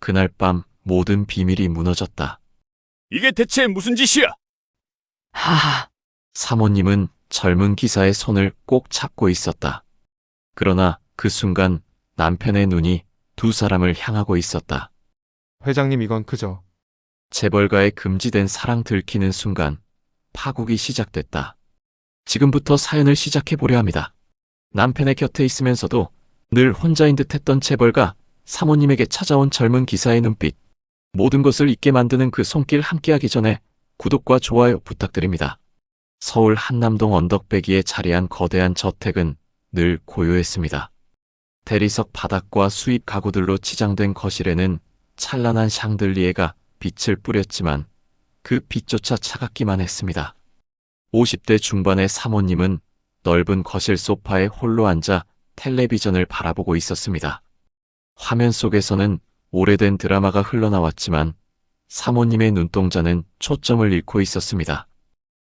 그날 밤 모든 비밀이 무너졌다. 이게 대체 무슨 짓이야? 하하, 사모님은 젊은 기사의 손을 꼭 잡고 있었다. 그러나 그 순간 남편의 눈이 두 사람을 향하고 있었다. 회장님, 이건 그저 재벌가의 금지된 사랑 들키는 순간 파국이 시작됐다. 지금부터 사연을 시작해보려 합니다. 남편의 곁에 있으면서도 늘 혼자인 듯했던 재벌가 사모님에게 찾아온 젊은 기사의 눈빛, 모든 것을 잊게 만드는 그 손길 함께하기 전에 구독과 좋아요 부탁드립니다. 서울 한남동 언덕배기에 자리한 거대한 저택은 늘 고요했습니다. 대리석 바닥과 수입 가구들로 치장된 거실에는 찬란한 샹들리에가 빛을 뿌렸지만 그 빛조차 차갑기만 했습니다. 50대 중반의 사모님은 넓은 거실 소파에 홀로 앉아 텔레비전을 바라보고 있었습니다. 화면 속에서는 오래된 드라마가 흘러나왔지만 사모님의 눈동자는 초점을 잃고 있었습니다.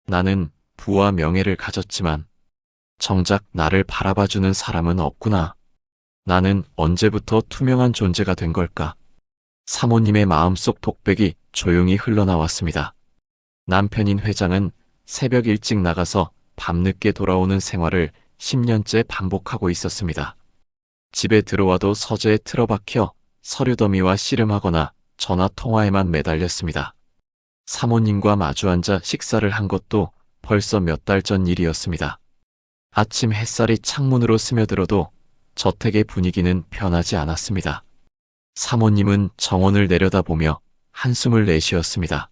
나는 부와 명예를 가졌지만 정작 나를 바라봐주는 사람은 없구나. 나는 언제부터 투명한 존재가 된 걸까? 사모님의 마음속 독백이 조용히 흘러나왔습니다. 남편인 회장은 새벽 일찍 나가서 밤늦게 돌아오는 생활을 10년째 반복하고 있었습니다. 집에 들어와도 서재에 틀어박혀 서류 더미와 씨름하거나 전화 통화에만 매달렸습니다. 사모님과 마주 앉아 식사를 한 것도 벌써 몇 달 전 일이었습니다. 아침 햇살이 창문으로 스며들어도 저택의 분위기는 변하지 않았습니다. 사모님은 정원을 내려다보며 한숨을 내쉬었습니다.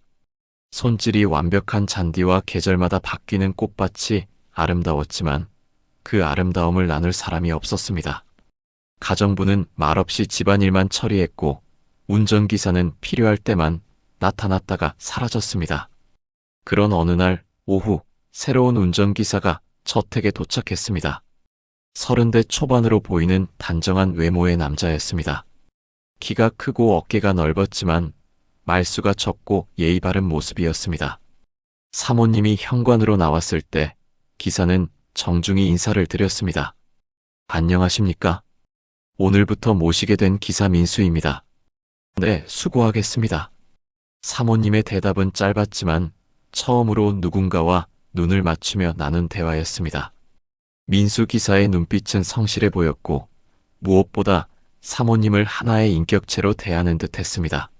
손질이 완벽한 잔디와 계절마다 바뀌는 꽃밭이 아름다웠지만 그 아름다움을 나눌 사람이 없었습니다. 가정부는 말없이 집안일만 처리했고 운전기사는 필요할 때만 나타났다가 사라졌습니다. 그런 어느 날 오후 새로운 운전기사가 저택에 도착했습니다. 30대 초반으로 보이는 단정한 외모의 남자였습니다. 키가 크고 어깨가 넓었지만 말수가 적고 예의 바른 모습이었습니다. 사모님이 현관으로 나왔을 때 기사는 정중히 인사를 드렸습니다. 안녕하십니까? 오늘부터 모시게 된 기사 민수입니다. 네, 수고하겠습니다. 사모님의 대답은 짧았지만 처음으로 누군가와 눈을 맞추며 나눈 대화였습니다. 민수 기사의 눈빛은 성실해 보였고 무엇보다 사모님을 하나의 인격체로 대하는 듯 했습니다.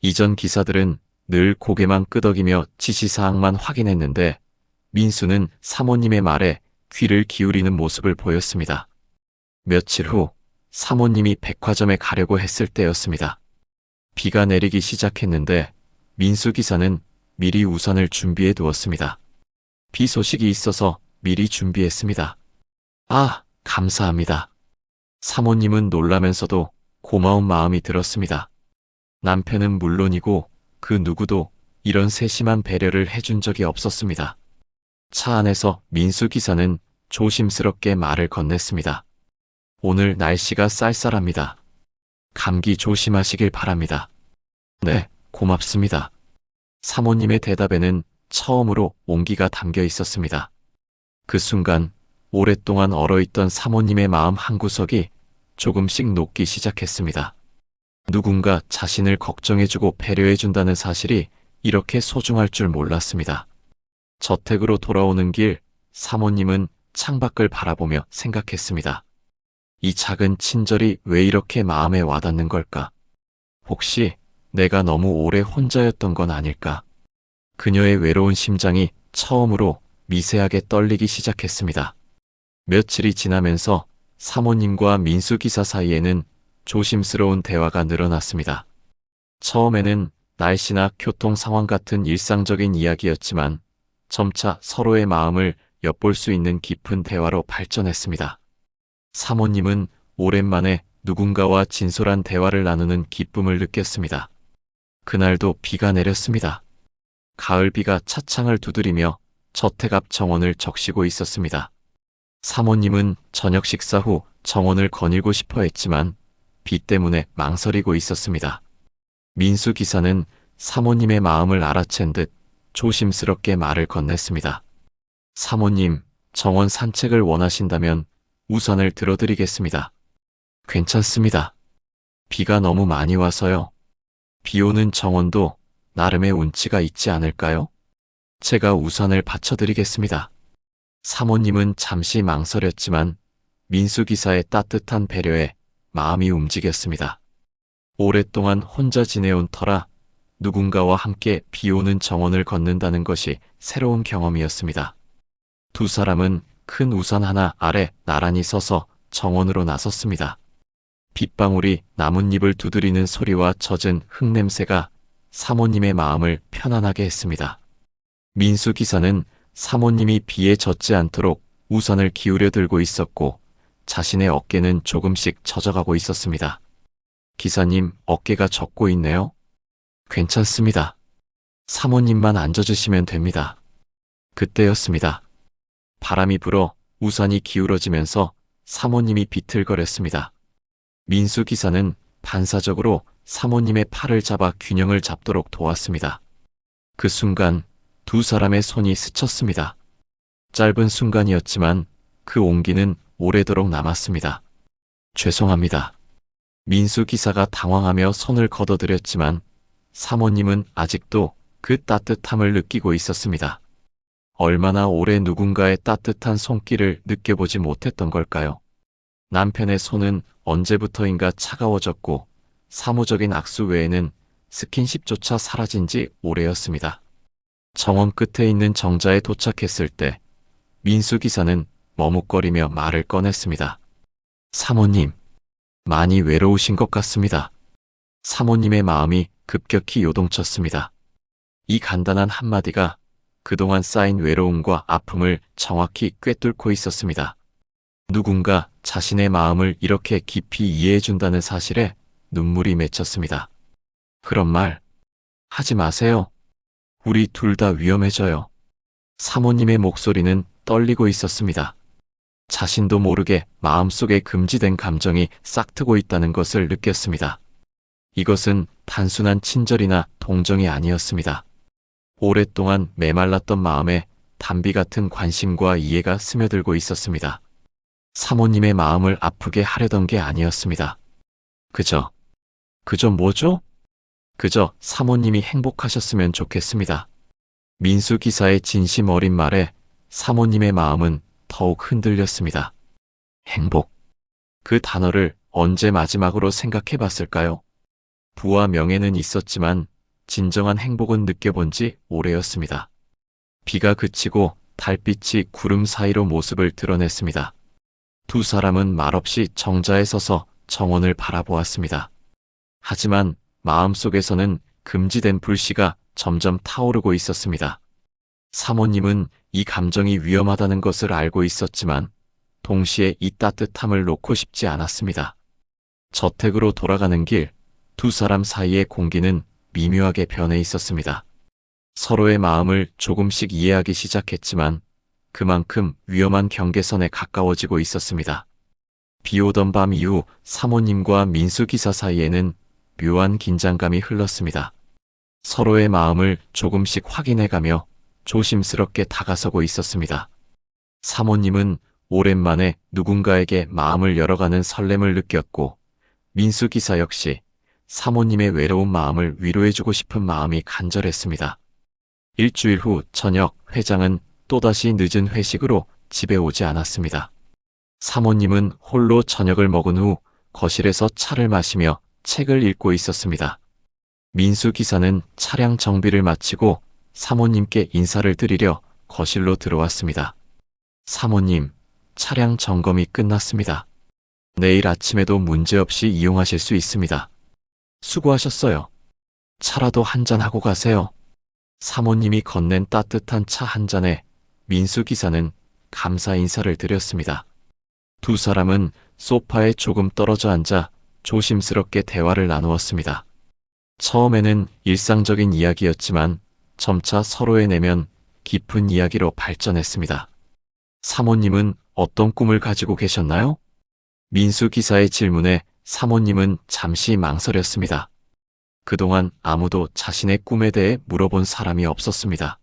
이전 기사들은 늘 고개만 끄덕이며 지시사항만 확인했는데 민수는 사모님의 말에 귀를 기울이는 모습을 보였습니다. 며칠 후 사모님이 백화점에 가려고 했을 때였습니다. 비가 내리기 시작했는데 민수 기사는 미리 우산을 준비해 두었습니다. 비 소식이 있어서 미리 준비했습니다. 아, 감사합니다. 사모님은 놀라면서도 고마운 마음이 들었습니다. 남편은 물론이고 그 누구도 이런 세심한 배려를 해준 적이 없었습니다. 차 안에서 민수 기사는 조심스럽게 말을 건넸습니다. 오늘 날씨가 쌀쌀합니다. 감기 조심하시길 바랍니다. 네, 고맙습니다. 사모님의 대답에는 처음으로 온기가 담겨 있었습니다. 그 순간 오랫동안 얼어있던 사모님의 마음 한구석이 조금씩 녹기 시작했습니다. 누군가 자신을 걱정해주고 배려해준다는 사실이 이렇게 소중할 줄 몰랐습니다. 저택으로 돌아오는 길, 사모님은 창밖을 바라보며 생각했습니다. 이 작은 친절이 왜 이렇게 마음에 와닿는 걸까? 혹시 내가 너무 오래 혼자였던 건 아닐까? 그녀의 외로운 심장이 처음으로 미세하게 떨리기 시작했습니다. 며칠이 지나면서 사모님과 민수 기사 사이에는 조심스러운 대화가 늘어났습니다. 처음에는 날씨나 교통 상황 같은 일상적인 이야기였지만 점차 서로의 마음을 엿볼 수 있는 깊은 대화로 발전했습니다. 사모님은 오랜만에 누군가와 진솔한 대화를 나누는 기쁨을 느꼈습니다. 그날도 비가 내렸습니다. 가을비가 차창을 두드리며 저택 앞 정원을 적시고 있었습니다. 사모님은 저녁 식사 후 정원을 거닐고 싶어 했지만 비 때문에 망설이고 있었습니다. 민수 기사는 사모님의 마음을 알아챈 듯 조심스럽게 말을 건넸습니다. 사모님, 정원 산책을 원하신다면 우산을 들어드리겠습니다. 괜찮습니다. 비가 너무 많이 와서요. 비 오는 정원도 나름의 운치가 있지 않을까요? 제가 우산을 받쳐드리겠습니다. 사모님은 잠시 망설였지만 민수기사의 따뜻한 배려에 마음이 움직였습니다. 오랫동안 혼자 지내온 터라 누군가와 함께 비 오는 정원을 걷는다는 것이 새로운 경험이었습니다. 두 사람은 큰 우산 하나 아래 나란히 서서 정원으로 나섰습니다. 빗방울이 나뭇잎을 두드리는 소리와 젖은 흙냄새가 사모님의 마음을 편안하게 했습니다. 민수 기사는 사모님이 비에 젖지 않도록 우산을 기울여 들고 있었고 자신의 어깨는 조금씩 젖어가고 있었습니다. 기사님, 어깨가 젖고 있네요. 괜찮습니다. 사모님만 앉아주시면 됩니다. 그때였습니다. 바람이 불어 우산이 기울어지면서 사모님이 비틀거렸습니다. 민수 기사는 반사적으로 사모님의 팔을 잡아 균형을 잡도록 도왔습니다. 그 순간 두 사람의 손이 스쳤습니다. 짧은 순간이었지만 그 온기는 오래도록 남았습니다. 죄송합니다. 민수 기사가 당황하며 손을 걷어들였지만 사모님은 아직도 그 따뜻함을 느끼고 있었습니다. 얼마나 오래 누군가의 따뜻한 손길을 느껴보지 못했던 걸까요? 남편의 손은 언제부터인가 차가워졌고 사무적인 악수 외에는 스킨십조차 사라진 지 오래였습니다. 정원 끝에 있는 정자에 도착했을 때 민수 기사는 머뭇거리며 말을 꺼냈습니다. 사모님, 많이 외로우신 것 같습니다. 사모님의 마음이 급격히 요동쳤습니다. 이 간단한 한마디가 그동안 쌓인 외로움과 아픔을 정확히 꿰뚫고 있었습니다. 누군가 자신의 마음을 이렇게 깊이 이해해준다는 사실에 눈물이 맺혔습니다. 그런 말 하지 마세요. 우리 둘 다 위험해져요. 사모님의 목소리는 떨리고 있었습니다. 자신도 모르게 마음속에 금지된 감정이 싹트고 있다는 것을 느꼈습니다. 이것은 단순한 친절이나 동정이 아니었습니다. 오랫동안 메말랐던 마음에 단비 같은 관심과 이해가 스며들고 있었습니다. 사모님의 마음을 아프게 하려던 게 아니었습니다. 그저 뭐죠? 그저 사모님이 행복하셨으면 좋겠습니다. 민수 기사의 진심 어린 말에 사모님의 마음은 더욱 흔들렸습니다. 행복. 그 단어를 언제 마지막으로 생각해 봤을까요? 부와 명예는 있었지만 진정한 행복은 느껴본 지 오래였습니다. 비가 그치고 달빛이 구름 사이로 모습을 드러냈습니다. 두 사람은 말없이 정자에 서서 정원을 바라보았습니다. 하지만 마음속에서는 금지된 불씨가 점점 타오르고 있었습니다. 사모님은 이 감정이 위험하다는 것을 알고 있었지만 동시에 이 따뜻함을 놓고 싶지 않았습니다. 저택으로 돌아가는 길, 두 사람 사이의 공기는 미묘하게 변해 있었습니다. 서로의 마음을 조금씩 이해하기 시작했지만 그만큼 위험한 경계선에 가까워지고 있었습니다. 비 오던 밤 이후 사모님과 민수 기사 사이에는 묘한 긴장감이 흘렀습니다. 서로의 마음을 조금씩 확인해가며 조심스럽게 다가서고 있었습니다. 사모님은 오랜만에 누군가에게 마음을 열어가는 설렘을 느꼈고 민수 기사 역시 사모님의 외로운 마음을 위로해주고 싶은 마음이 간절했습니다. 일주일 후 저녁 회장은 또다시 늦은 회식으로 집에 오지 않았습니다. 사모님은 홀로 저녁을 먹은 후 거실에서 차를 마시며 책을 읽고 있었습니다. 민수 기사는 차량 정비를 마치고 사모님께 인사를 드리려 거실로 들어왔습니다. 사모님, 차량 점검이 끝났습니다. 내일 아침에도 문제없이 이용하실 수 있습니다. 수고하셨어요. 차라도 한잔 하고 가세요. 사모님이 건넨 따뜻한 차 한 잔에 민수 기사는 감사 인사를 드렸습니다. 두 사람은 소파에 조금 떨어져 앉아 조심스럽게 대화를 나누었습니다. 처음에는 일상적인 이야기였지만 점차 서로의 내면 깊은 이야기로 발전했습니다. 사모님은 어떤 꿈을 가지고 계셨나요? 민수 기사의 질문에 사모님은 잠시 망설였습니다. 그동안 아무도 자신의 꿈에 대해 물어본 사람이 없었습니다.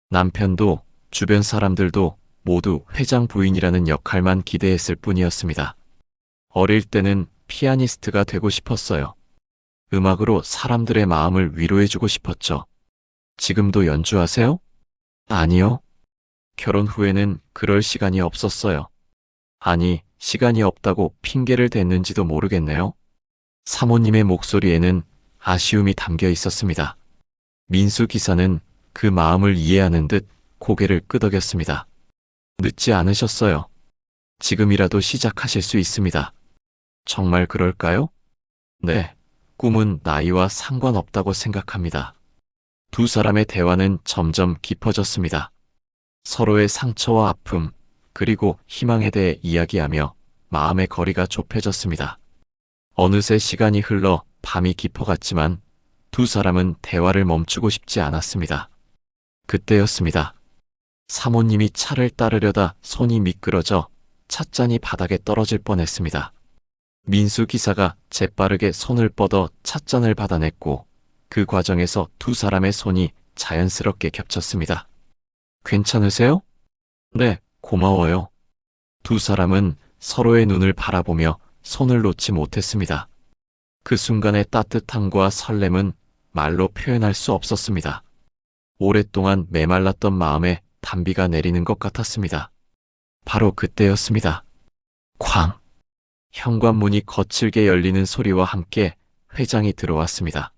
남편도 주변 사람들도 모두 회장 부인이라는 역할만 기대했을 뿐이었습니다. 어릴 때는 피아니스트가 되고 싶었어요. 음악으로 사람들의 마음을 위로해주고 싶었죠. 지금도 연주하세요? 아니요. 결혼 후에는 그럴 시간이 없었어요. 아니, 시간이 없다고 핑계를 댔는지도 모르겠네요. 사모님의 목소리에는 아쉬움이 담겨 있었습니다. 민수 기사는 그 마음을 이해하는 듯 고개를 끄덕였습니다. 늦지 않으셨어요. 지금이라도 시작하실 수 있습니다. 정말 그럴까요? 네, 꿈은 나이와 상관없다고 생각합니다. 두 사람의 대화는 점점 깊어졌습니다. 서로의 상처와 아픔, 그리고 희망에 대해 이야기하며 마음의 거리가 좁혀졌습니다. 어느새 시간이 흘러 밤이 깊어갔지만 두 사람은 대화를 멈추고 싶지 않았습니다. 그때였습니다. 사모님이 차를 따르려다 손이 미끄러져 찻잔이 바닥에 떨어질 뻔했습니다. 민수 기사가 재빠르게 손을 뻗어 찻잔을 받아냈고 그 과정에서 두 사람의 손이 자연스럽게 겹쳤습니다. 괜찮으세요? 네, 고마워요. 두 사람은 서로의 눈을 바라보며 손을 놓지 못했습니다. 그 순간의 따뜻함과 설렘은 말로 표현할 수 없었습니다. 오랫동안 메말랐던 마음에 단비가 내리는 것 같았습니다. 바로 그때였습니다. 쾅! 현관문이 거칠게 열리는 소리와 함께 회장이 들어왔습니다.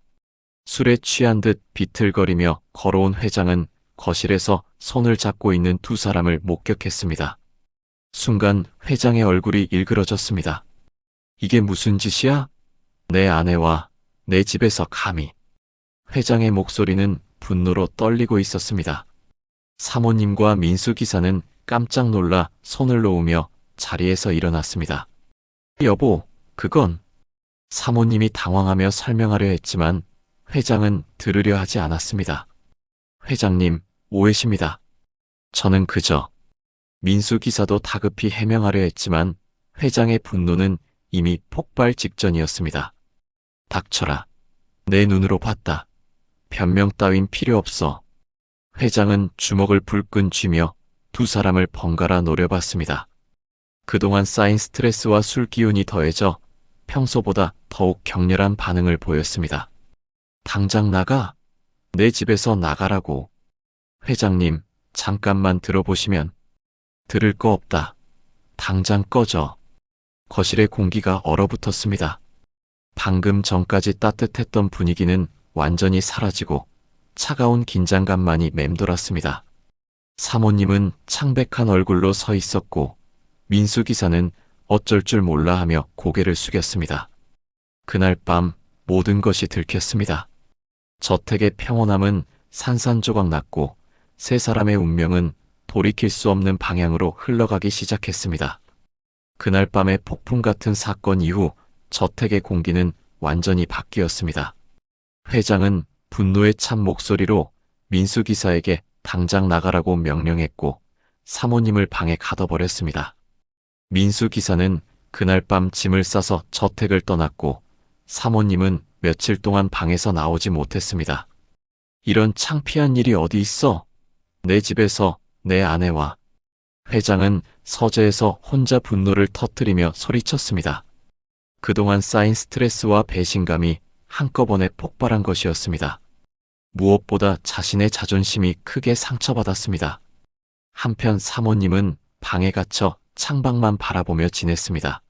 술에 취한 듯 비틀거리며 걸어온 회장은 거실에서 손을 잡고 있는 두 사람을 목격했습니다. 순간 회장의 얼굴이 일그러졌습니다. 이게 무슨 짓이야? 내 아내와 내 집에서 감히. 회장의 목소리는 분노로 떨리고 있었습니다. 사모님과 민수 기사는 깜짝 놀라 손을 놓으며 자리에서 일어났습니다. 여보, 그건. 사모님이 당황하며 설명하려 했지만 회장은 들으려 하지 않았습니다. 회장님, 오해십니다. 저는 그저. 민수 기사도 다급히 해명하려 했지만 회장의 분노는 이미 폭발 직전이었습니다. 닥쳐라. 내 눈으로 봤다. 변명 따윈 필요 없어. 회장은 주먹을 불끈 쥐며 두 사람을 번갈아 노려봤습니다. 그동안 쌓인 스트레스와 술 기운이 더해져 평소보다 더욱 격렬한 반응을 보였습니다. 당장 나가. 내 집에서 나가라고. 회장님, 잠깐만 들어보시면. 들을 거 없다. 당장 꺼져. 거실의 공기가 얼어붙었습니다. 방금 전까지 따뜻했던 분위기는 완전히 사라지고 차가운 긴장감만이 맴돌았습니다. 사모님은 창백한 얼굴로 서 있었고 민수 기사는 어쩔 줄 몰라 하며 고개를 숙였습니다. 그날 밤 모든 것이 들켰습니다. 저택의 평온함은 산산조각 났고 세 사람의 운명은 돌이킬 수 없는 방향으로 흘러가기 시작했습니다. 그날 밤의 폭풍 같은 사건 이후 저택의 공기는 완전히 바뀌었습니다. 회장은 분노에 찬 목소리로 민수 기사에게 당장 나가라고 명령했고 사모님을 방에 가둬버렸습니다. 민수 기사는 그날 밤 짐을 싸서 저택을 떠났고 사모님은 며칠 동안 방에서 나오지 못했습니다. 이런 창피한 일이 어디 있어? 내 집에서 내 아내와. 회장은 서재에서 혼자 분노를 터뜨리며 소리쳤습니다. 그동안 쌓인 스트레스와 배신감이 한꺼번에 폭발한 것이었습니다. 무엇보다 자신의 자존심이 크게 상처받았습니다. 한편 사모님은 방에 갇혀 창밖만 바라보며 지냈습니다.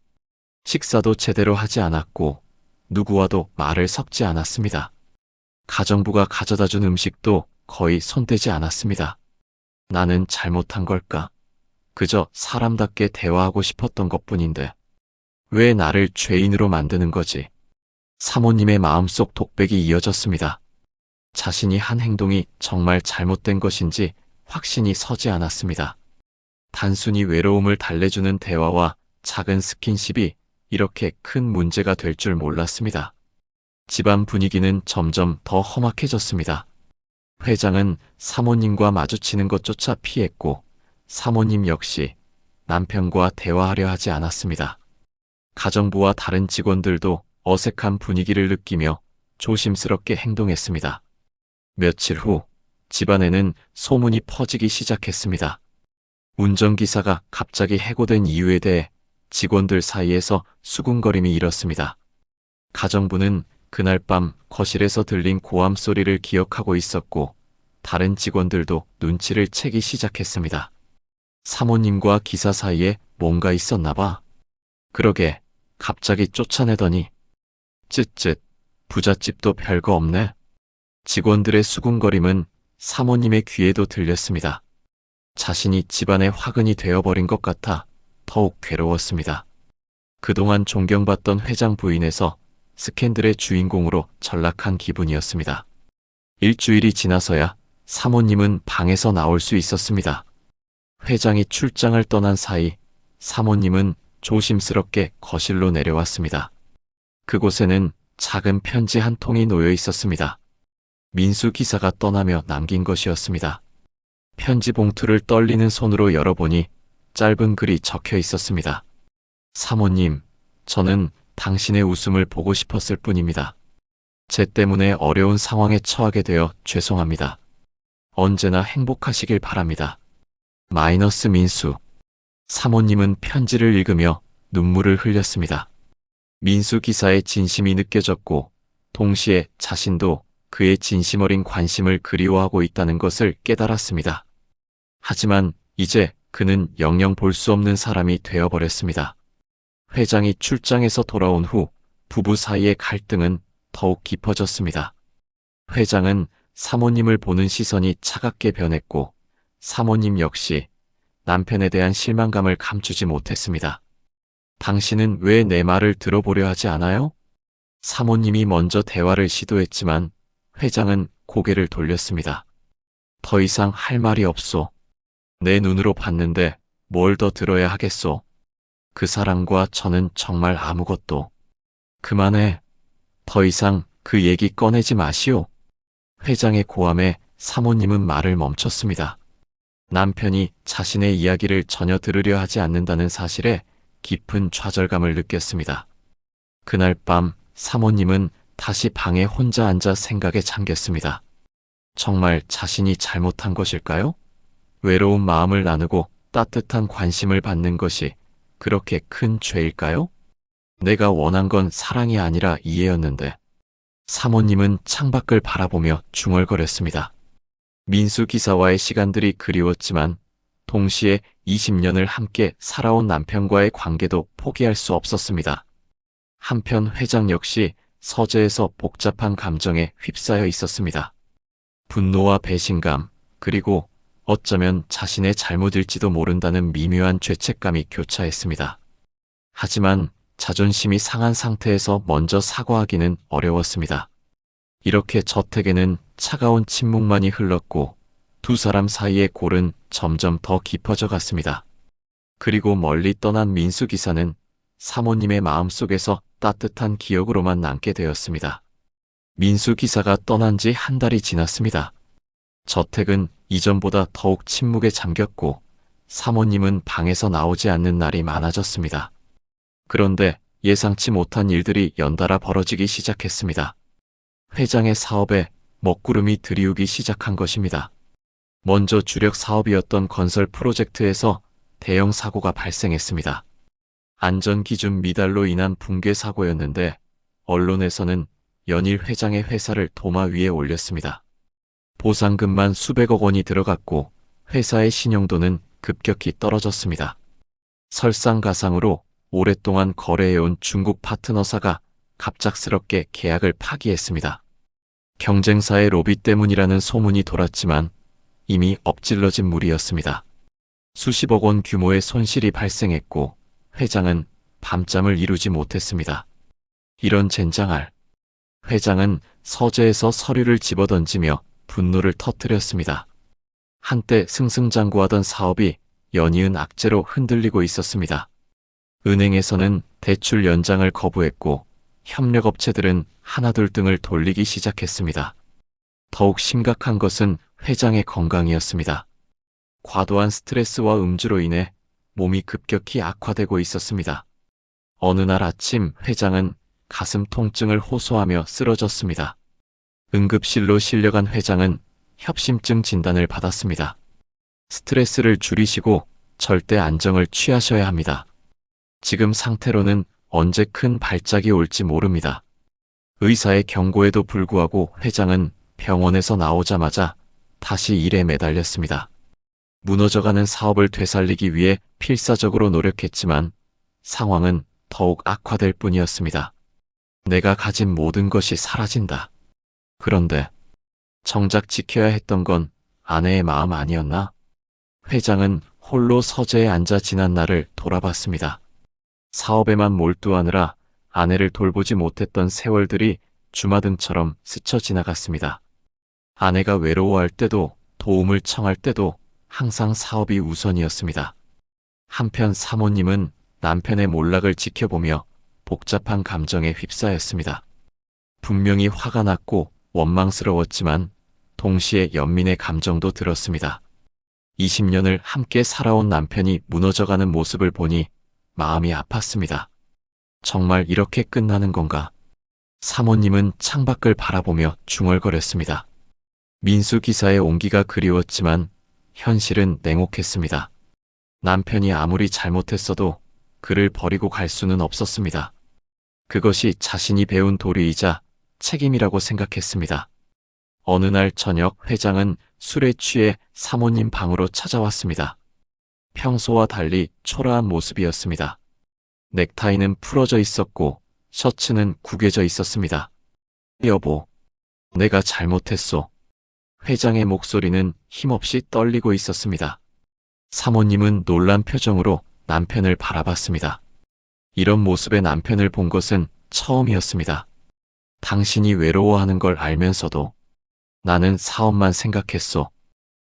식사도 제대로 하지 않았고 누구와도 말을 섞지 않았습니다. 가정부가 가져다준 음식도 거의 손대지 않았습니다. 나는 잘못한 걸까? 그저 사람답게 대화하고 싶었던 것뿐인데 왜 나를 죄인으로 만드는 거지? 사모님의 마음속 독백이 이어졌습니다. 자신이 한 행동이 정말 잘못된 것인지 확신이 서지 않았습니다. 단순히 외로움을 달래주는 대화와 작은 스킨십이 이렇게 큰 문제가 될 줄 몰랐습니다. 집안 분위기는 점점 더 험악해졌습니다. 회장은 사모님과 마주치는 것조차 피했고 사모님 역시 남편과 대화하려 하지 않았습니다. 가정부와 다른 직원들도 어색한 분위기를 느끼며 조심스럽게 행동했습니다. 며칠 후 집안에는 소문이 퍼지기 시작했습니다. 운전기사가 갑자기 해고된 이유에 대해 직원들 사이에서 수군거림이 일었습니다. 가정부는 그날 밤 거실에서 들린 고함 소리를 기억하고 있었고 다른 직원들도 눈치를 채기 시작했습니다. 사모님과 기사 사이에 뭔가 있었나 봐. 그러게 갑자기 쫓아내더니 쯧쯧 부잣집도 별거 없네. 직원들의 수군거림은 사모님의 귀에도 들렸습니다. 자신이 집안의 화근이 되어버린 것 같아 더욱 괴로웠습니다. 그동안 존경받던 회장 부인에서 스캔들의 주인공으로 전락한 기분이었습니다. 일주일이 지나서야 사모님은 방에서 나올 수 있었습니다. 회장이 출장을 떠난 사이 사모님은 조심스럽게 거실로 내려왔습니다. 그곳에는 작은 편지 한 통이 놓여 있었습니다. 민수 기사가 떠나며 남긴 것이었습니다. 편지 봉투를 떨리는 손으로 열어보니 짧은 글이 적혀 있었습니다. 사모님, 저는 당신의 웃음을 보고 싶었을 뿐입니다. 제 때문에 어려운 상황에 처하게 되어 죄송합니다. 언제나 행복하시길 바랍니다. 마이너스 민수. 사모님은 편지를 읽으며 눈물을 흘렸습니다. 민수 기사의 진심이 느껴졌고 동시에 자신도 그의 진심 어린 관심을 그리워하고 있다는 것을 깨달았습니다. 하지만 이제 그는 영영 볼 수 없는 사람이 되어버렸습니다. 회장이 출장에서 돌아온 후 부부 사이의 갈등은 더욱 깊어졌습니다. 회장은 사모님을 보는 시선이 차갑게 변했고 사모님 역시 남편에 대한 실망감을 감추지 못했습니다. 당신은 왜 내 말을 들어보려 하지 않아요? 사모님이 먼저 대화를 시도했지만 회장은 고개를 돌렸습니다. 더 이상 할 말이 없소. 내 눈으로 봤는데 뭘 더 들어야 하겠소. 그 사람과 저는 정말 아무것도. 그만해. 더 이상 그 얘기 꺼내지 마시오. 회장의 고함에 사모님은 말을 멈췄습니다. 남편이 자신의 이야기를 전혀 들으려 하지 않는다는 사실에 깊은 좌절감을 느꼈습니다. 그날 밤 사모님은 다시 방에 혼자 앉아 생각에 잠겼습니다. 정말 자신이 잘못한 것일까요? 외로운 마음을 나누고 따뜻한 관심을 받는 것이 그렇게 큰 죄일까요? 내가 원한 건 사랑이 아니라 이해였는데. 사모님은 창밖을 바라보며 중얼거렸습니다. 민수 기사와의 시간들이 그리웠지만 동시에 20년을 함께 살아온 남편과의 관계도 포기할 수 없었습니다. 한편 회장 역시 서재에서 복잡한 감정에 휩싸여 있었습니다. 분노와 배신감, 그리고 어쩌면 자신의 잘못일지도 모른다는 미묘한 죄책감이 교차했습니다. 하지만 자존심이 상한 상태에서 먼저 사과하기는 어려웠습니다. 이렇게 저택에는 차가운 침묵만이 흘렀고 두 사람 사이의 골은 점점 더 깊어져 갔습니다. 그리고 멀리 떠난 민수 기사는 사모님의 마음속에서 따뜻한 기억으로만 남게 되었습니다. 민수 기사가 떠난 지 한 달이 지났습니다. 저택은 이전보다 더욱 침묵에 잠겼고 사모님은 방에서 나오지 않는 날이 많아졌습니다. 그런데 예상치 못한 일들이 연달아 벌어지기 시작했습니다. 회장의 사업에 먹구름이 들이우기 시작한 것입니다. 먼저 주력 사업이었던 건설 프로젝트에서 대형 사고가 발생했습니다. 안전기준 미달로 인한 붕괴 사고였는데 언론에서는 연일 회장의 회사를 도마 위에 올렸습니다. 보상금만 수백억 원이 들어갔고 회사의 신용도는 급격히 떨어졌습니다. 설상가상으로 오랫동안 거래해온 중국 파트너사가 갑작스럽게 계약을 파기했습니다. 경쟁사의 로비 때문이라는 소문이 돌았지만 이미 엎질러진 물이었습니다. 수십억 원 규모의 손실이 발생했고 회장은 밤잠을 이루지 못했습니다. 이런 젠장할. 회장은 서재에서 서류를 집어던지며 분노를 터뜨렸습니다. 한때 승승장구하던 사업이 연이은 악재로 흔들리고 있었습니다. 은행에서는 대출 연장을 거부했고 협력업체들은 하나둘 등을 돌리기 시작했습니다. 더욱 심각한 것은 회장의 건강이었습니다. 과도한 스트레스와 음주로 인해 몸이 급격히 악화되고 있었습니다. 어느 날 아침 회장은 가슴 통증을 호소하며 쓰러졌습니다. 응급실로 실려간 회장은 협심증 진단을 받았습니다. 스트레스를 줄이시고 절대 안정을 취하셔야 합니다. 지금 상태로는 언제 큰 발작이 올지 모릅니다. 의사의 경고에도 불구하고 회장은 병원에서 나오자마자 다시 일에 매달렸습니다. 무너져가는 사업을 되살리기 위해 필사적으로 노력했지만 상황은 더욱 악화될 뿐이었습니다. 내가 가진 모든 것이 사라진다. 그런데 정작 지켜야 했던 건 아내의 마음 아니었나? 회장은 홀로 서재에 앉아 지난 날을 돌아봤습니다. 사업에만 몰두하느라 아내를 돌보지 못했던 세월들이 주마등처럼 스쳐 지나갔습니다. 아내가 외로워할 때도 도움을 청할 때도 항상 사업이 우선이었습니다. 한편 사모님은 남편의 몰락을 지켜보며 복잡한 감정에 휩싸였습니다. 분명히 화가 났고 원망스러웠지만 동시에 연민의 감정도 들었습니다. 20년을 함께 살아온 남편이 무너져가는 모습을 보니 마음이 아팠습니다. 정말 이렇게 끝나는 건가? 사모님은 창밖을 바라보며 중얼거렸습니다. 민수 기사의 온기가 그리웠지만 현실은 냉혹했습니다. 남편이 아무리 잘못했어도 그를 버리고 갈 수는 없었습니다. 그것이 자신이 배운 도리이자 책임이라고 생각했습니다. 어느 날 저녁 회장은 술에 취해 사모님 방으로 찾아왔습니다. 평소와 달리 초라한 모습이었습니다. 넥타이는 풀어져 있었고 셔츠는 구겨져 있었습니다. 여보, 내가 잘못했소. 회장의 목소리는 힘없이 떨리고 있었습니다. 사모님은 놀란 표정으로 남편을 바라봤습니다. 이런 모습의 남편을 본 것은 처음이었습니다. 당신이 외로워하는 걸 알면서도 나는 사업만 생각했소.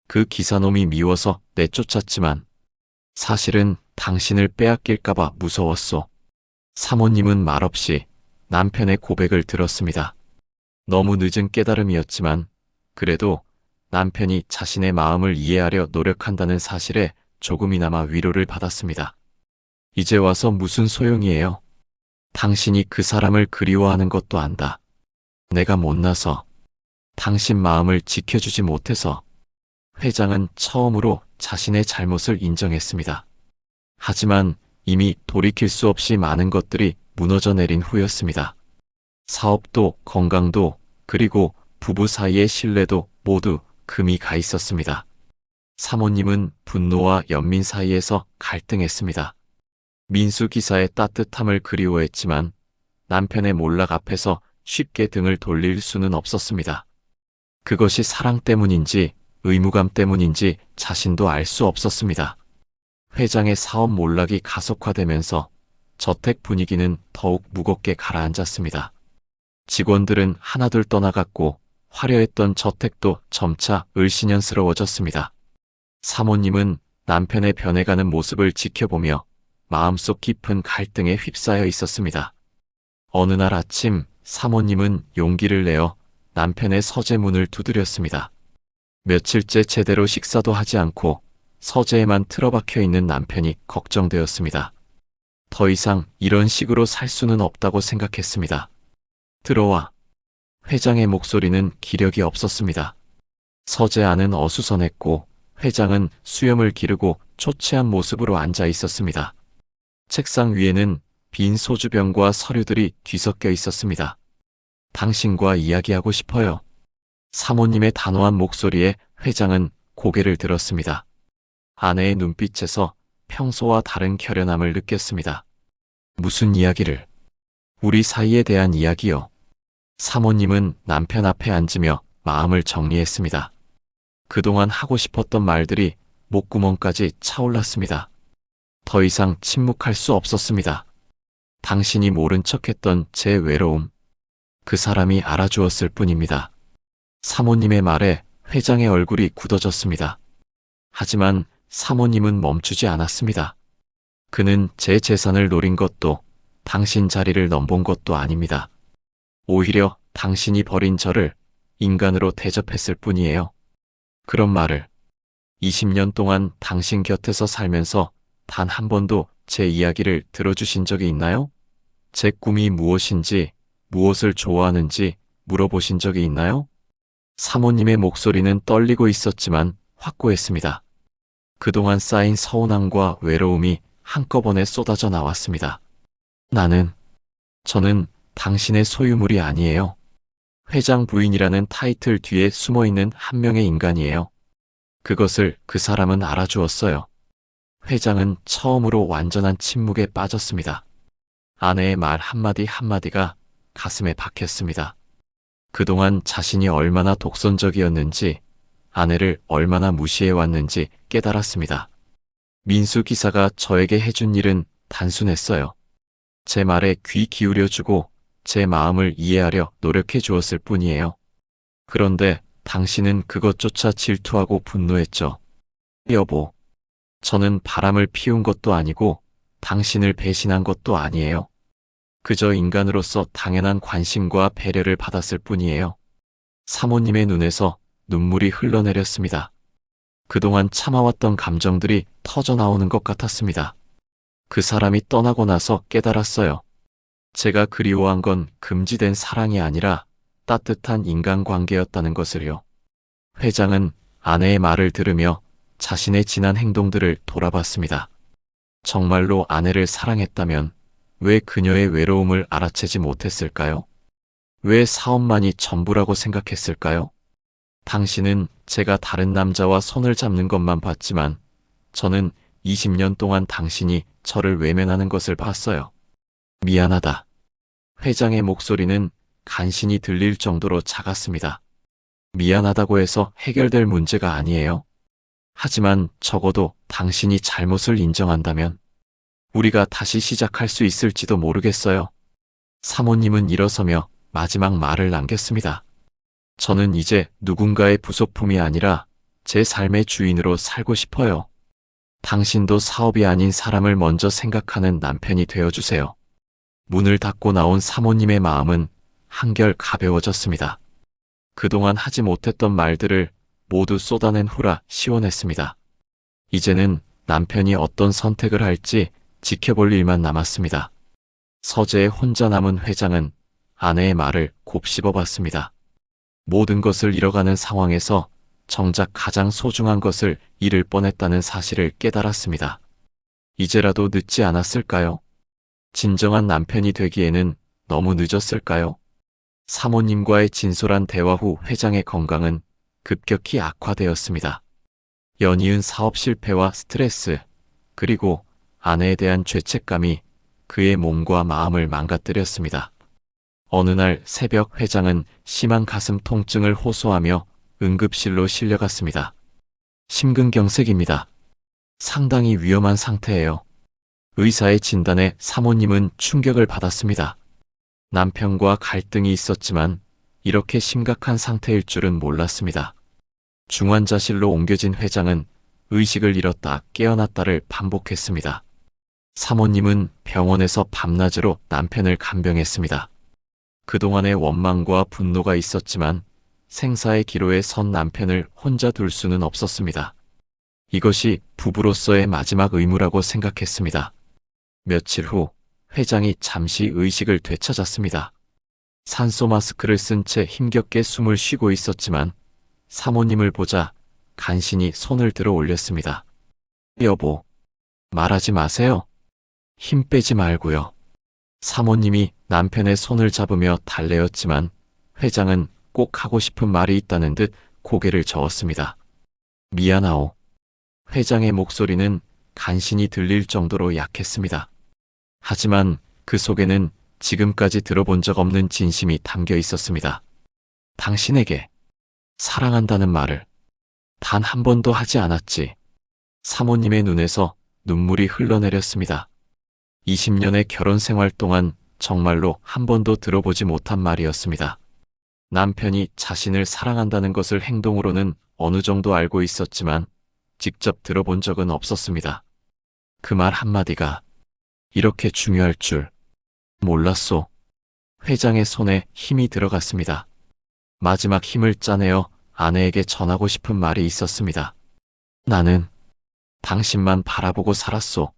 그 기사놈이 미워서 내쫓았지만 사실은 당신을 빼앗길까봐 무서웠소. 사모님은 말없이 남편의 고백을 들었습니다. 너무 늦은 깨달음이었지만 그래도 남편이 자신의 마음을 이해하려 노력한다는 사실에 조금이나마 위로를 받았습니다. 이제 와서 무슨 소용이에요? 당신이 그 사람을 그리워하는 것도 안다. 내가 못나서, 당신 마음을 지켜주지 못해서. 회장은 처음으로 자신의 잘못을 인정했습니다. 하지만 이미 돌이킬 수 없이 많은 것들이 무너져 내린 후였습니다. 사업도 건강도 그리고 부부 사이의 신뢰도 모두 금이 가 있었습니다. 사모님은 분노와 연민 사이에서 갈등했습니다. 민수 기사의 따뜻함을 그리워했지만 남편의 몰락 앞에서 쉽게 등을 돌릴 수는 없었습니다. 그것이 사랑 때문인지 의무감 때문인지 자신도 알 수 없었습니다. 회장의 사업 몰락이 가속화되면서 저택 분위기는 더욱 무겁게 가라앉았습니다. 직원들은 하나둘 떠나갔고 화려했던 저택도 점차 을씨년스러워졌습니다. 사모님은 남편의 변해가는 모습을 지켜보며 마음속 깊은 갈등에 휩싸여 있었습니다. 어느 날 아침 사모님은 용기를 내어 남편의 서재 문을 두드렸습니다. 며칠째 제대로 식사도 하지 않고 서재에만 틀어박혀 있는 남편이 걱정되었습니다. 더 이상 이런 식으로 살 수는 없다고 생각했습니다. 들어와. 회장의 목소리는 기력이 없었습니다. 서재 안은 어수선했고 회장은 수염을 기르고 초췌한 모습으로 앉아 있었습니다. 책상 위에는 빈 소주병과 서류들이 뒤섞여 있었습니다. 당신과 이야기하고 싶어요. 사모님의 단호한 목소리에 회장은 고개를 들었습니다. 아내의 눈빛에서 평소와 다른 결연함을 느꼈습니다. 무슨 이야기를? 우리 사이에 대한 이야기요. 사모님은 남편 앞에 앉으며 마음을 정리했습니다. 그동안 하고 싶었던 말들이 목구멍까지 차올랐습니다. 더 이상 침묵할 수 없었습니다. 당신이 모른 척했던 제 외로움, 그 사람이 알아주었을 뿐입니다. 사모님의 말에 회장의 얼굴이 굳어졌습니다. 하지만 사모님은 멈추지 않았습니다. 그는 제 재산을 노린 것도 당신 자리를 넘본 것도 아닙니다. 오히려 당신이 버린 저를 인간으로 대접했을 뿐이에요. 그런 말을 20년 동안 당신 곁에서 살면서 단 한 번도 제 이야기를 들어주신 적이 있나요? 제 꿈이 무엇인지, 무엇을 좋아하는지 물어보신 적이 있나요? 사모님의 목소리는 떨리고 있었지만 확고했습니다. 그동안 쌓인 서운함과 외로움이 한꺼번에 쏟아져 나왔습니다. 저는 당신의 소유물이 아니에요. 회장 부인이라는 타이틀 뒤에 숨어 있는 한 명의 인간이에요. 그것을 그 사람은 알아주었어요. 회장은 처음으로 완전한 침묵에 빠졌습니다. 아내의 말 한마디 한마디가 가슴에 박혔습니다. 그동안 자신이 얼마나 독선적이었는지, 아내를 얼마나 무시해왔는지 깨달았습니다. 민수 기사가 저에게 해준 일은 단순했어요. 제 말에 귀 기울여주고 제 마음을 이해하려 노력해 주었을 뿐이에요. 그런데 당신은 그것조차 질투하고 분노했죠. 여보, 저는 바람을 피운 것도 아니고 당신을 배신한 것도 아니에요. 그저 인간으로서 당연한 관심과 배려를 받았을 뿐이에요. 사모님의 눈에서 눈물이 흘러내렸습니다. 그동안 참아왔던 감정들이 터져나오는 것 같았습니다. 그 사람이 떠나고 나서 깨달았어요. 제가 그리워한 건 금지된 사랑이 아니라 따뜻한 인간관계였다는 것을요. 회장은 아내의 말을 들으며 자신의 지난 행동들을 돌아봤습니다. 정말로 아내를 사랑했다면 왜 그녀의 외로움을 알아채지 못했을까요? 왜 사업만이 전부라고 생각했을까요? 당신은 제가 다른 남자와 손을 잡는 것만 봤지만 저는 20년 동안 당신이 저를 외면하는 것을 봤어요. 미안하다. 회장의 목소리는 간신히 들릴 정도로 작았습니다. 미안하다고 해서 해결될 문제가 아니에요. 하지만 적어도 당신이 잘못을 인정한다면 우리가 다시 시작할 수 있을지도 모르겠어요. 사모님은 일어서며 마지막 말을 남겼습니다. 저는 이제 누군가의 부속품이 아니라 제 삶의 주인으로 살고 싶어요. 당신도 사업이 아닌 사람을 먼저 생각하는 남편이 되어주세요. 문을 닫고 나온 사모님의 마음은 한결 가벼워졌습니다. 그동안 하지 못했던 말들을 모두 쏟아낸 후라 시원했습니다. 이제는 남편이 어떤 선택을 할지 지켜볼 일만 남았습니다. 서재에 혼자 남은 회장은 아내의 말을 곱씹어 봤습니다. 모든 것을 잃어가는 상황에서 정작 가장 소중한 것을 잃을 뻔했다는 사실을 깨달았습니다. 이제라도 늦지 않았을까요? 진정한 남편이 되기에는 너무 늦었을까요? 사모님과의 진솔한 대화 후 회장의 건강은 급격히 악화되었습니다. 연이은 사업 실패와 스트레스, 그리고 아내에 대한 죄책감이 그의 몸과 마음을 망가뜨렸습니다. 어느 날 새벽 회장은 심한 가슴 통증을 호소하며 응급실로 실려갔습니다. 심근경색입니다. 상당히 위험한 상태예요. 의사의 진단에 사모님은 충격을 받았습니다. 남편과 갈등이 있었지만 이렇게 심각한 상태일 줄은 몰랐습니다. 중환자실로 옮겨진 회장은 의식을 잃었다 깨어났다를 반복했습니다. 사모님은 병원에서 밤낮으로 남편을 간병했습니다. 그동안의 원망과 분노가 있었지만 생사의 기로에 선 남편을 혼자 둘 수는 없었습니다. 이것이 부부로서의 마지막 의무라고 생각했습니다. 며칠 후 회장이 잠시 의식을 되찾았습니다. 산소 마스크를 쓴 채 힘겹게 숨을 쉬고 있었지만 사모님을 보자 간신히 손을 들어 올렸습니다. 여보, 말하지 마세요. 힘 빼지 말고요. 사모님이 남편의 손을 잡으며 달래었지만 회장은 꼭 하고 싶은 말이 있다는 듯 고개를 저었습니다. 미안하오. 회장의 목소리는 간신히 들릴 정도로 약했습니다. 하지만 그 속에는 지금까지 들어본 적 없는 진심이 담겨 있었습니다. 당신에게 사랑한다는 말을 단 한 번도 하지 않았지. 사모님의 눈에서 눈물이 흘러내렸습니다. 20년의 결혼 생활 동안 정말로 한 번도 들어보지 못한 말이었습니다. 남편이 자신을 사랑한다는 것을 행동으로는 어느 정도 알고 있었지만 직접 들어본 적은 없었습니다. 그 말 한마디가 이렇게 중요할 줄 몰랐소. 회장의 손에 힘이 들어갔습니다. 마지막 힘을 짜내어 아내에게 전하고 싶은 말이 있었습니다. 나는 당신만 바라보고 살았소.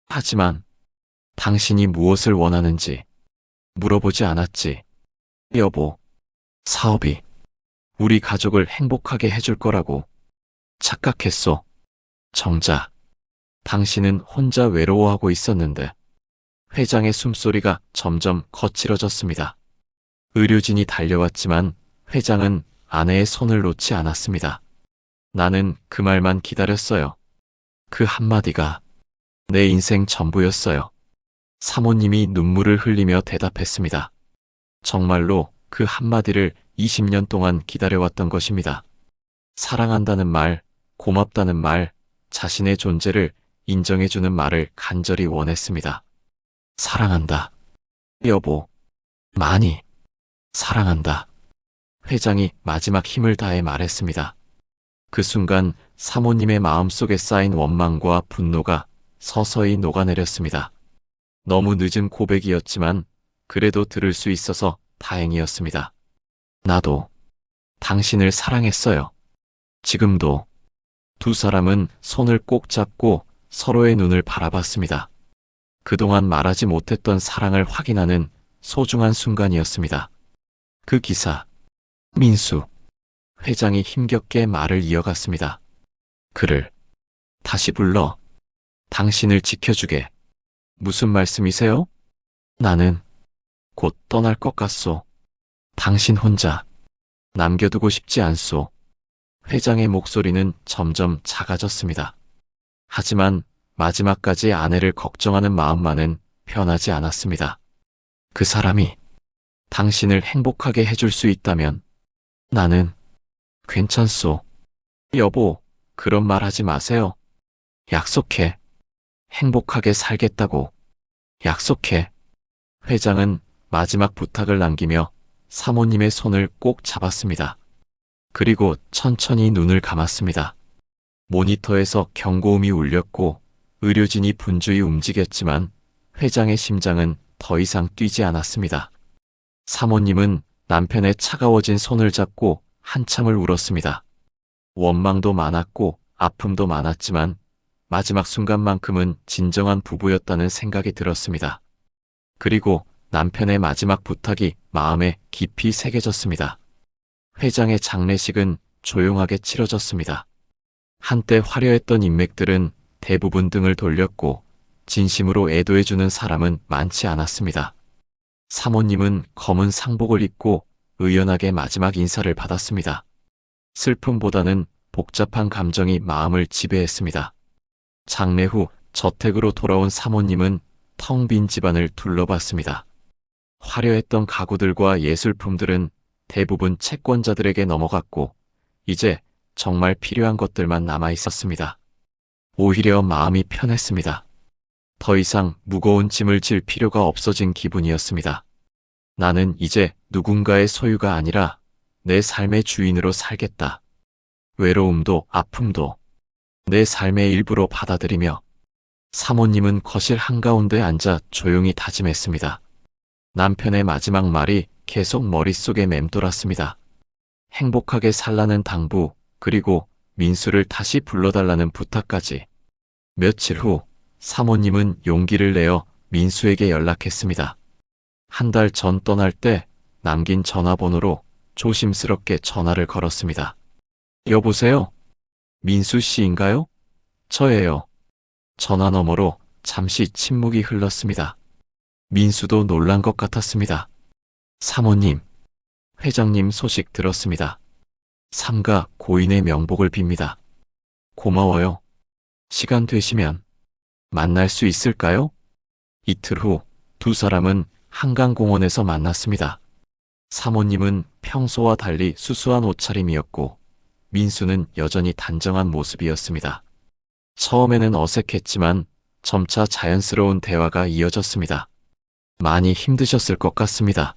하지만 당신이 무엇을 원하는지 물어보지 않았지. 여보, 사업이 우리 가족을 행복하게 해줄 거라고 착각했소. 정작 당신은 혼자 외로워하고 있었는데 회장의 숨소리가 점점 거칠어졌습니다. 의료진이 달려왔지만 회장은 아내의 손을 놓지 않았습니다. 나는 그 말만 기다렸어요. 그 한마디가 내 인생 전부였어요. 사모님이 눈물을 흘리며 대답했습니다. 정말로 그 한마디를 20년 동안 기다려왔던 것입니다. 사랑한다는 말, 고맙다는 말, 자신의 존재를 인정해주는 말을 간절히 원했습니다. 사랑한다. 여보, 많이 사랑한다. 회장이 마지막 힘을 다해 말했습니다. 그 순간 사모님의 마음속에 쌓인 원망과 분노가 서서히 녹아내렸습니다. 너무 늦은 고백이었지만 그래도 들을 수 있어서 다행이었습니다. 나도 당신을 사랑했어요. 지금도. 두 사람은 손을 꼭 잡고 서로의 눈을 바라봤습니다. 그동안 말하지 못했던 사랑을 확인하는 소중한 순간이었습니다. 그 기사, 민수. 회장이 힘겹게 말을 이어갔습니다. 그를 다시 불러. 당신을 지켜주게. 무슨 말씀이세요? 나는 곧 떠날 것 같소. 당신 혼자 남겨두고 싶지 않소. 회장의 목소리는 점점 작아졌습니다. 하지만 마지막까지 아내를 걱정하는 마음만은 변하지 않았습니다. 그 사람이 당신을 행복하게 해줄 수 있다면 나는 괜찮소. 여보, 그런 말 하지 마세요. 약속해. 행복하게 살겠다고. 약속해. 회장은 마지막 부탁을 남기며 사모님의 손을 꼭 잡았습니다. 그리고 천천히 눈을 감았습니다. 모니터에서 경고음이 울렸고 의료진이 분주히 움직였지만 회장의 심장은 더 이상 뛰지 않았습니다. 사모님은 남편의 차가워진 손을 잡고 한참을 울었습니다. 원망도 많았고 아픔도 많았지만 마지막 순간만큼은 진정한 부부였다는 생각이 들었습니다. 그리고 남편의 마지막 부탁이 마음에 깊이 새겨졌습니다. 회장의 장례식은 조용하게 치러졌습니다. 한때 화려했던 인맥들은 대부분 등을 돌렸고 진심으로 애도해주는 사람은 많지 않았습니다. 사모님은 검은 상복을 입고 의연하게 마지막 인사를 받았습니다. 슬픔보다는 복잡한 감정이 마음을 지배했습니다. 장례 후 저택으로 돌아온 사모님은 텅 빈 집안을 둘러봤습니다. 화려했던 가구들과 예술품들은 대부분 채권자들에게 넘어갔고 이제 정말 필요한 것들만 남아 있었습니다. 오히려 마음이 편했습니다. 더 이상 무거운 짐을 질 필요가 없어진 기분이었습니다. 나는 이제 누군가의 소유가 아니라 내 삶의 주인으로 살겠다. 외로움도 아픔도 내 삶의 일부로 받아들이며. 사모님은 거실 한가운데 앉아 조용히 다짐했습니다. 남편의 마지막 말이 계속 머릿속에 맴돌았습니다. 행복하게 살라는 당부, 그리고 민수를 다시 불러달라는 부탁까지. 며칠 후 사모님은 용기를 내어 민수에게 연락했습니다. 한 달 전 떠날 때 남긴 전화번호로 조심스럽게 전화를 걸었습니다. 여보세요? 민수 씨인가요? 저예요. 전화 너머로 잠시 침묵이 흘렀습니다. 민수도 놀란 것 같았습니다. 사모님, 회장님 소식 들었습니다. 삼가 고인의 명복을 빕니다. 고마워요. 시간 되시면 만날 수 있을까요? 이틀 후 두 사람은 한강공원에서 만났습니다. 사모님은 평소와 달리 수수한 옷차림이었고 민수는 여전히 단정한 모습이었습니다. 처음에는 어색했지만 점차 자연스러운 대화가 이어졌습니다. 많이 힘드셨을 것 같습니다.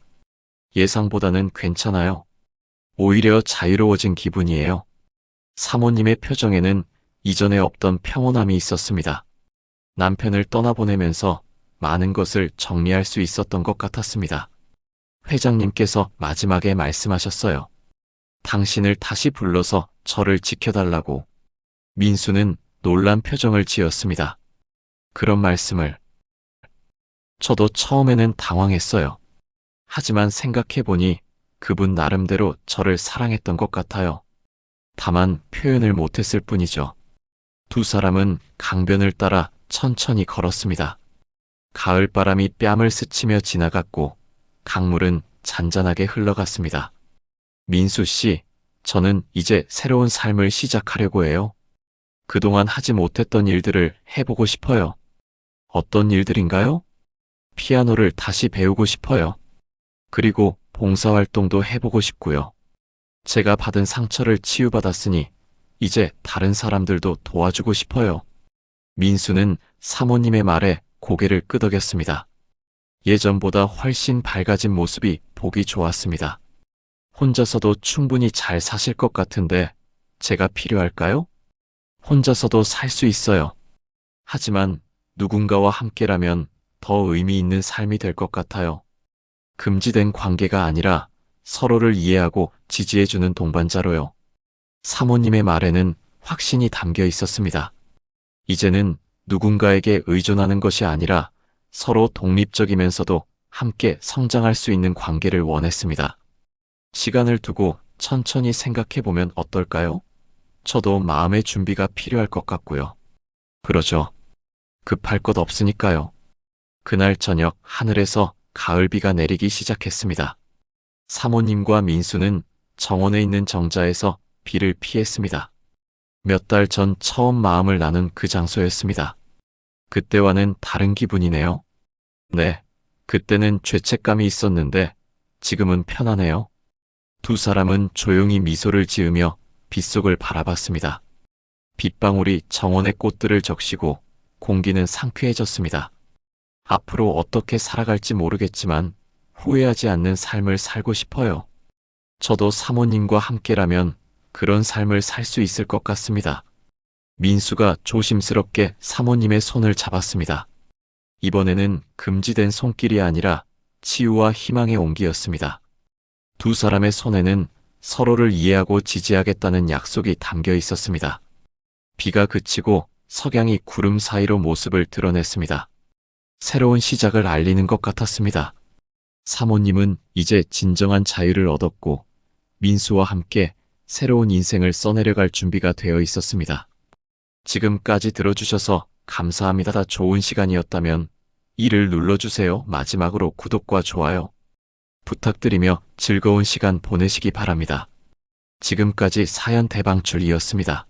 예상보다는 괜찮아요. 오히려 자유로워진 기분이에요. 사모님의 표정에는 이전에 없던 평온함이 있었습니다. 남편을 떠나보내면서 많은 것을 정리할 수 있었던 것 같았습니다. 회장님께서 마지막에 말씀하셨어요. 당신을 다시 불러서 저를 지켜달라고. 민수는 놀란 표정을 지었습니다. 그런 말씀을. 저도 처음에는 당황했어요. 하지만 생각해보니 그분 나름대로 저를 사랑했던 것 같아요. 다만 표현을 못했을 뿐이죠. 두 사람은 강변을 따라 천천히 걸었습니다. 가을바람이 뺨을 스치며 지나갔고 강물은 잔잔하게 흘러갔습니다. 민수 씨, 저는 이제 새로운 삶을 시작하려고 해요. 그동안 하지 못했던 일들을 해보고 싶어요. 어떤 일들인가요? 피아노를 다시 배우고 싶어요. 그리고 봉사활동도 해보고 싶고요. 제가 받은 상처를 치유받았으니 이제 다른 사람들도 도와주고 싶어요. 민수는 사모님의 말에 고개를 끄덕였습니다. 예전보다 훨씬 밝아진 모습이 보기 좋았습니다. 혼자서도 충분히 잘 사실 것 같은데 제가 필요할까요? 혼자서도 살 수 있어요. 하지만 누군가와 함께라면 더 의미 있는 삶이 될 것 같아요. 금지된 관계가 아니라 서로를 이해하고 지지해주는 동반자로요. 사모님의 말에는 확신이 담겨 있었습니다. 이제는 누군가에게 의존하는 것이 아니라 서로 독립적이면서도 함께 성장할 수 있는 관계를 원했습니다. 시간을 두고 천천히 생각해보면 어떨까요? 저도 마음의 준비가 필요할 것 같고요. 그러죠. 급할 것 없으니까요. 그날 저녁 하늘에서 가을비가 내리기 시작했습니다. 사모님과 민수는 정원에 있는 정자에서 비를 피했습니다. 몇 달 전 처음 마음을 나눈 그 장소였습니다. 그때와는 다른 기분이네요. 네, 그때는 죄책감이 있었는데 지금은 편하네요. 두 사람은 조용히 미소를 지으며 빗속을 바라봤습니다. 빗방울이 정원의 꽃들을 적시고 공기는 상쾌해졌습니다. 앞으로 어떻게 살아갈지 모르겠지만 후회하지 않는 삶을 살고 싶어요. 저도 사모님과 함께라면 그런 삶을 살 수 있을 것 같습니다. 민수가 조심스럽게 사모님의 손을 잡았습니다. 이번에는 금지된 손길이 아니라 치유와 희망의 온기였습니다. 두 사람의 손에는 서로를 이해하고 지지하겠다는 약속이 담겨 있었습니다. 비가 그치고 석양이 구름 사이로 모습을 드러냈습니다. 새로운 시작을 알리는 것 같았습니다. 사모님은 이제 진정한 자유를 얻었고 민수와 함께 새로운 인생을 써내려갈 준비가 되어 있었습니다. 지금까지 들어주셔서 감사합니다. 좋은 시간이었다면 이를 눌러주세요. 마지막으로 구독과 좋아요 부탁드리며 즐거운 시간 보내시기 바랍니다. 지금까지 사연 대방출이었습니다.